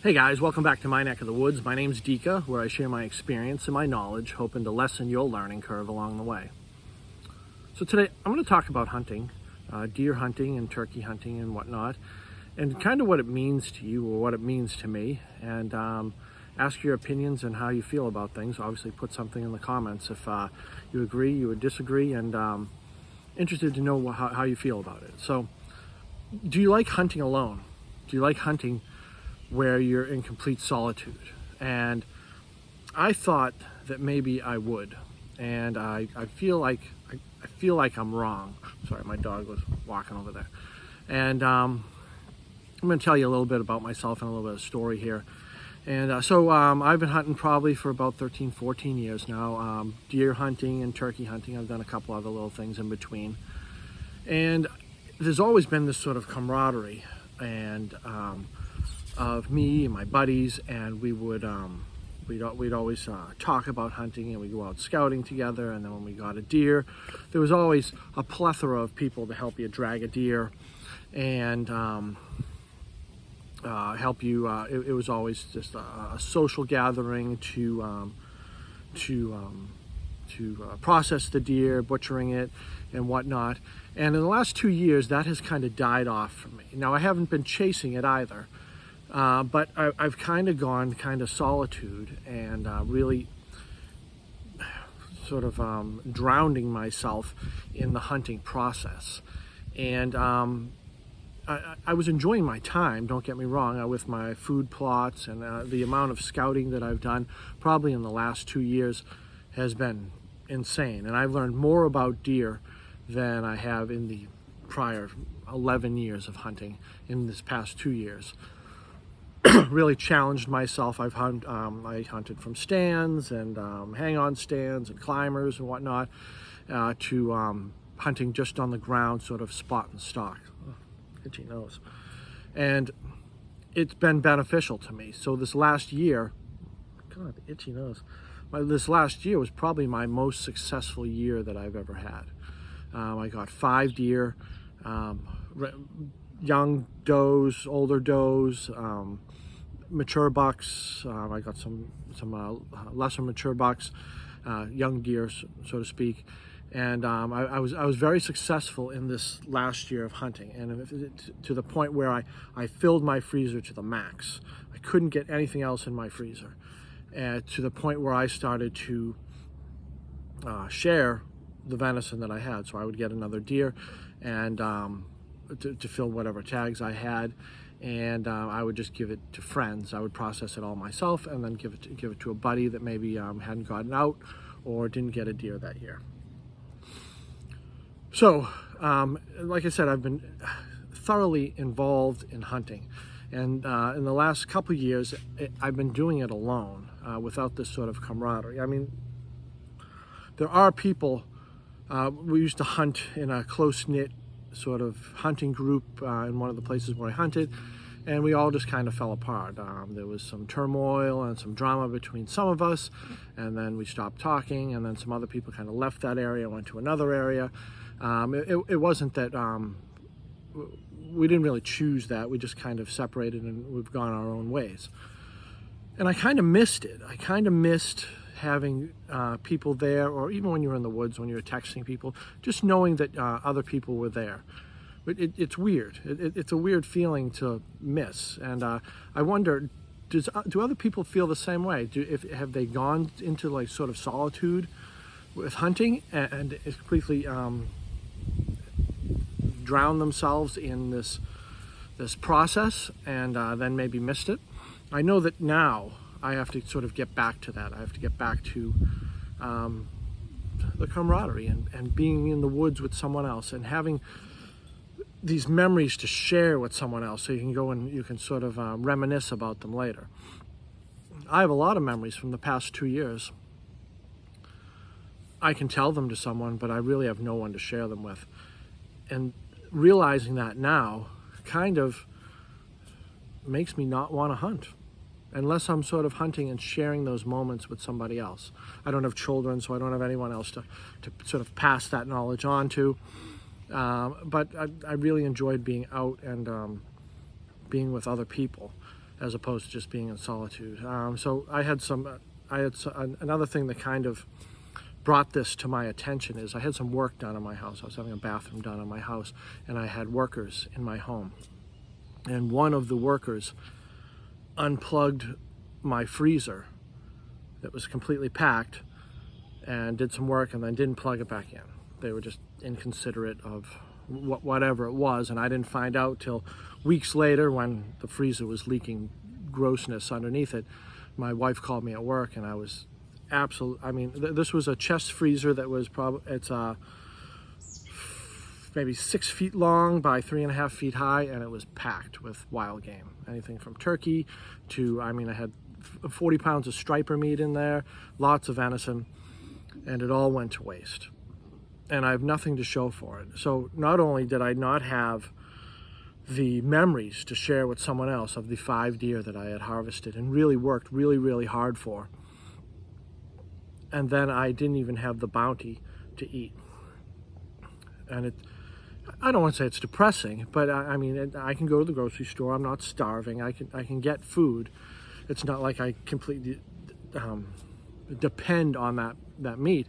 Hey guys, welcome back to my neck of the woods. My name's Dika, where I share my experience and my knowledge, hoping to lessen your learning curve along the way. So today I'm going to talk about hunting, deer hunting and turkey hunting and whatnot, and kind of what it means to you or what it means to me, and ask your opinions and how you feel about things. Obviously put something in the comments if you agree, you would disagree, and interested to know how you feel about it. So, do you like hunting alone? Do you like hunting where you're in complete solitude? And I thought that maybe I would, and I feel like I'm wrong. Sorry, my dog was walking over there. And I'm going to tell you a little bit about myself and a little bit of story here. And so I've been hunting probably for about 13, 14 years now. Deer hunting and turkey hunting. I've done a couple other little things in between. And there's always been this sort of camaraderie and of me and my buddies, and we'd always talk about hunting, and we'd go out scouting together. And then when we got a deer, there was always a plethora of people to help you drag a deer and help you. It was always just a social gathering to process the deer, butchering it, and whatnot. And in the last 2 years, that has kind of died off for me. Now, I haven't been chasing it either. But I've kind of gone solitude and really sort of drowning myself in the hunting process. And I was enjoying my time, don't get me wrong, with my food plots, and the amount of scouting that I've done probably in the last 2 years has been insane. And I've learned more about deer than I have in the prior 11 years of hunting in this past 2 years. Really challenged myself. I hunted from stands and hang-on stands and climbers and whatnot to hunting just on the ground, sort of spot and stalk. Oh, itchy nose. And it's been beneficial to me. So this last year, God, itchy nose. This last year was probably my most successful year that I've ever had. I got 5 deer, young does, older does, mature bucks. I got some lesser mature bucks, young deer, so to speak. And I was very successful in this last year of hunting, and to the point where I filled my freezer to the max. I couldn't get anything else in my freezer, to the point where I started to share the venison that I had. So I would get another deer and to fill whatever tags I had, and I would just give it to friends. I would process it all myself and then give it to a buddy that maybe hadn't gotten out or didn't get a deer that year. So like I said, I've been thoroughly involved in hunting, and in the last couple of years I've been doing it alone, without this sort of camaraderie. I mean, there are people. We used to hunt in a close-knit sort of hunting group in one of the places where I hunted, and we all just kind of fell apart. There was some turmoil and some drama between some of us, and then we stopped talking, and then some other people kind of left that area, went to another area. It wasn't that we didn't really choose that. We just kind of separated and we've gone our own ways. And I kind of missed it. I kind of missed having people there, or even when you were in the woods, when you were texting people, just knowing that other people were there. But it's weird. It's a weird feeling to miss. And I wonder, do other people feel the same way? Have they gone into like sort of solitude with hunting and completely drown themselves in this process and then maybe missed it? I know that now I have to sort of get back to that. I have to get back to the camaraderie and being in the woods with someone else and having these memories to share with someone else, so you can go and you can sort of reminisce about them later. I have a lot of memories from the past 2 years. I can tell them to someone, but I really have no one to share them with. And realizing that now kind of makes me not want to hunt, unless I'm sort of hunting and sharing those moments with somebody else. I don't have children, so I don't have anyone else to sort of pass that knowledge on to. But I really enjoyed being out and being with other people. as opposed to just being in solitude. So another thing that kind of brought this to my attention is I had some work done on my house. I was having a bathroom done on my house, and I had workers in my home. And one of the workers unplugged my freezer that was completely packed and did some work and then didn't plug it back in. They were just inconsiderate of whatever it was, and I didn't find out till weeks later when the freezer was leaking grossness underneath it. My wife called me at work, and I was this was a chest freezer that was maybe 6 feet long by 3.5 feet high, and it was packed with wild game. Anything from turkey to, I had 40 pounds of striper meat in there, lots of venison, and it all went to waste. And I have nothing to show for it. So not only did I not have the memories to share with someone else of the 5 deer that I had harvested and really worked really, really hard for, and then I didn't even have the bounty to eat. And I don't want to say it's depressing, but I can go to the grocery store. I'm not starving. I can get food. It's not like I completely depend on that meat,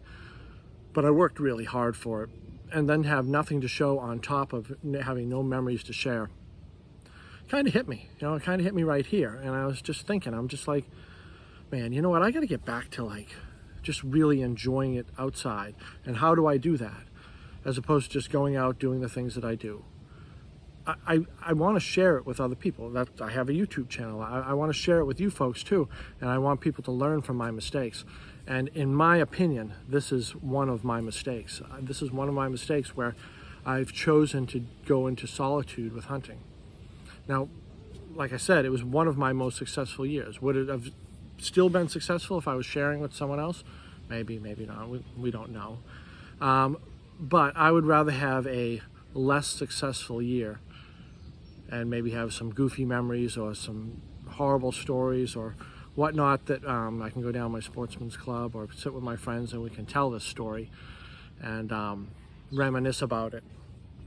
but I worked really hard for it, and then have nothing to show on top of having no memories to share. Kind of hit me, it kind of hit me right here. And I was just thinking, I'm just like, man, you know what? I got to get back to just really enjoying it outside. And how do I do that? As opposed to just going out doing the things that I do. I want to share it with other people. I have a YouTube channel. I want to share it with you folks too, and I want people to learn from my mistakes. And in my opinion, this is one of my mistakes. This is one of my mistakes where I've chosen to go into solitude with hunting. Now, like I said, it was one of my most successful years. Would it have still been successful if I was sharing with someone else? Maybe, maybe not. We don't know. But I would rather have a less successful year and maybe have some goofy memories or some horrible stories or whatnot that I can go down my sportsman's club or sit with my friends and we can tell this story and reminisce about it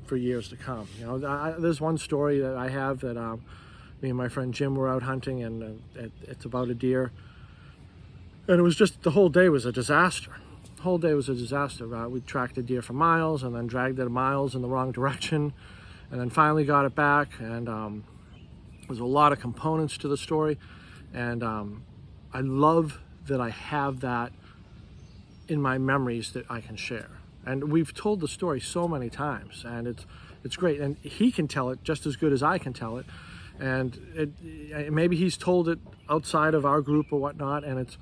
for years to come. There's one story that I have that me and my friend Jim were out hunting, and it's about a deer, and it was just, the whole day was a disaster. The whole day was a disaster. We tracked a deer for miles and then dragged it miles in the wrong direction, and then finally got it back, and there's a lot of components to the story, and I love that I have that in my memories that I can share. And we've told the story so many times, and it's great, and he can tell it just as good as I can tell it, and maybe he's told it outside of our group or whatnot, and it's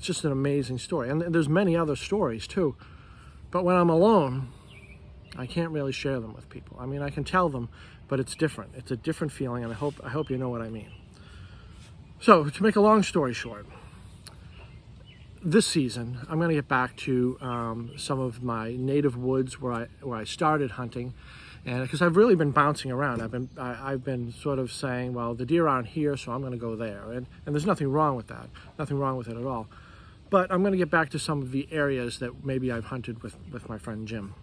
just an amazing story. And there's many other stories too, but when I'm alone, I can't really share them with people. I can tell them, but it's different. It's a different feeling, and I hope you know what I mean. So, to make a long story short, this season I'm going to get back to some of my native woods where I started hunting, and because I've really been bouncing around. I've been sort of saying, well, the deer aren't here, so I'm going to go there, and there's nothing wrong with that, nothing wrong with it at all. But I'm going to get back to some of the areas that maybe I've hunted with my friend Jim.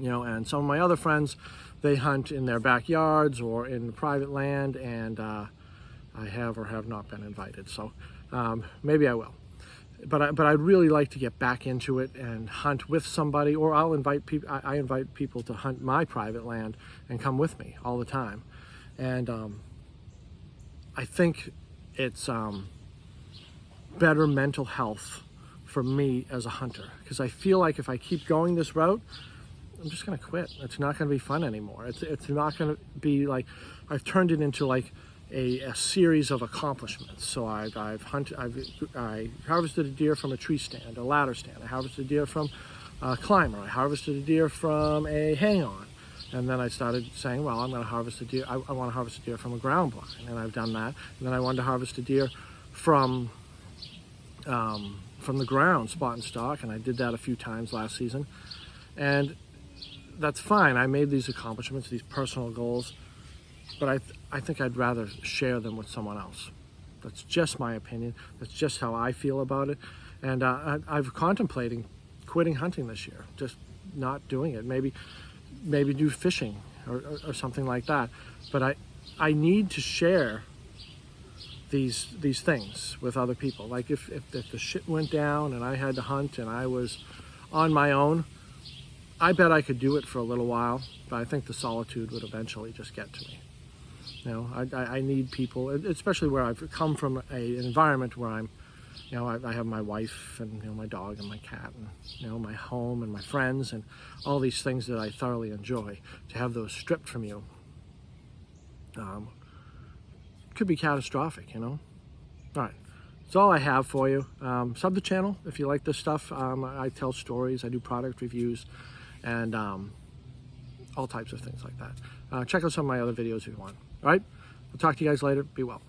And some of my other friends, they hunt in their backyards or in private land, and I have or have not been invited. So maybe I will. But I'd really like to get back into it and hunt with somebody, or I'll invite people. I invite people to hunt my private land and come with me all the time. And I think it's better mental health for me as a hunter, because I feel like if I keep going this route, I'm just going to quit. It's not going to be fun anymore. It's not going to be like, I've turned it into like a series of accomplishments. So I harvested a deer from a tree stand, a ladder stand. I harvested a deer from a climber. I harvested a deer from a hang-on. And then I started saying, well, I'm going to harvest a deer. I want to harvest a deer from a ground blind, and I've done that. And then I wanted to harvest a deer from the ground, spot and stalk, and I did that a few times last season. And that's fine. I made these accomplishments, these personal goals, but I think I'd rather share them with someone else. That's just my opinion. That's just how I feel about it. And I've contemplating quitting hunting this year, just not doing it. Maybe do fishing or something like that. But I need to share these things with other people. Like if the shit went down and I had to hunt and I was on my own, I bet I could do it for a little while, but I think the solitude would eventually just get to me. You know, I need people, especially where I've come from an environment where I'm, you know, I have my wife and, you know, my dog and my cat and, you know, my home and my friends and all these things that I thoroughly enjoy. To have those stripped from you could be catastrophic, you know. All right, that's all I have for you. Sub the channel if you like this stuff. I tell stories, I do product reviews, and all types of things like that. Check out some of my other videos if you want. All right, I'll talk to you guys later. Be well.